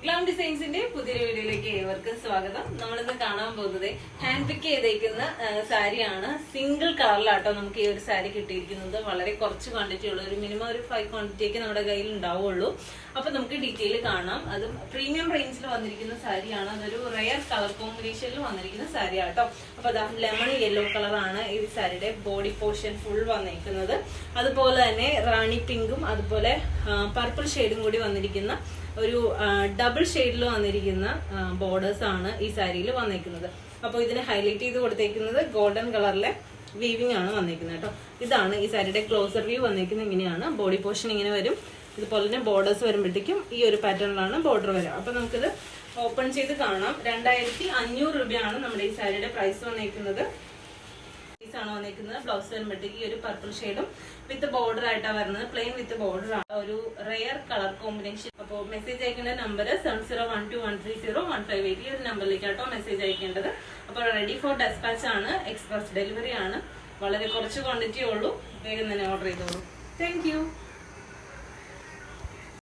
Glam ഡിസൈൻസിന്റെ പുതിയൊരു വീഡിയോയിലേക്ക് ഏവർക്കും സ്വാഗതം. നമ്മളിന്ന് കാണാൻ പോകുന്നത് ഹാൻഡ് പിക്ക് ചെയ്തേക്കുന്ന സാരിയാണ്. സിംഗിൾ കളറിലാട്ടോ നമുക്ക് ഈ ഒരു സാരി കിട്ടിയിരിക്കുന്നത്. വളരെ കുറച്ച് ക്വാണ്ടിറ്റി ഉള്ളൂ, ഒരു മിനിമം ഒരു 5 ക്വാണ്ടിറ്റി ഒക്കെ നമ്മുടെ കയ്യിൽ ഉണ്ടാവുള്ളൂ. അപ്പൊ നമുക്ക് ഡീറ്റെയിൽ കാണാം. അതും പ്രീമിയം റേഞ്ചിൽ വന്നിരിക്കുന്ന സാരിയാണ്. അതൊരു റയർ കളർ കോമ്പിനേഷനിൽ വന്നിരിക്കുന്ന സാരി ആട്ടോ. അപ്പൊ അതാ ലെമൺ യെല്ലോ കളറാണ് ഈ സാരിയുടെ ബോഡി പോർഷൻ ഫുൾ വന്നിരിക്കുന്നത്. അതുപോലെ തന്നെ റാണി പിങ്കും അതുപോലെ പർപ്പിൾ ഷെയ്ഡും കൂടി വന്നിരിക്കുന്ന ഒരു ഡബിൾ ഷെയ്ഡിൽ വന്നിരിക്കുന്ന ബോർഡേഴ്സ് ആണ് ഈ സാരിയിൽ വന്നിരിക്കുന്നത്. അപ്പോൾ ഇതിന് ഹൈലൈറ്റ് ചെയ്ത് കൊടുത്തേക്കുന്നത് ഗോൾഡൻ കളറിലെ വീവിംഗ് ആണ് വന്നിരിക്കുന്നത് കേട്ടോ. ഇതാണ് ഈ സാരിയുടെ ക്ലോസർ വ്യൂ വന്നിരിക്കുന്നത്. ഇങ്ങനെയാണ് ബോഡി പോർഷൻ, ഇങ്ങനെ വരും. ഇതുപോലെ തന്നെ ബോർഡേഴ്സ് വരുമ്പോഴത്തേക്കും ഈ ഒരു പാറ്റേണിലാണ് ബോർഡർ വരിക. അപ്പൊ നമുക്കിത് ഓപ്പൺ ചെയ്ത് കാണാം. 2500 രൂപയാണ് നമ്മുടെ ഈ സാരിയുടെ പ്രൈസ് വന്നിരിക്കുന്നത്. ആണ് വന്നിരിക്കുന്നത്. ബ്ലൗസ് വരുമ്പോഴത്തേക്ക് ഈ ഒരു പർപ്പിൾ ഷെയ്ഡും വിത്ത് ബോർഡർ ആയിട്ടാണ് വരുന്നത്. പ്ലെയിൻ വിത്ത് ബോർഡർ ആണ്. ഒരു റെയർ കളർ കോമ്പിനേഷൻ. അപ്പോൾ മെസ്സേജ് അയക്കേണ്ട നമ്പർ 7012130158 ഈ ഒരു നമ്പറിലേക്കാട്ടോ മെസ്സേജ് അയക്കേണ്ടത്. അപ്പോൾ റെഡി ഫോർ ഡെസ്പാച്ച് ആണ്. എക്സ്പ്രസ് ഡെലിവറി ആണ്. വളരെ കുറച്ച് ക്വാണ്ടിറ്റി ഉള്ളൂ. വേഗം തന്നെ ഓർഡർ ചെയ്തോളൂ. താങ്ക്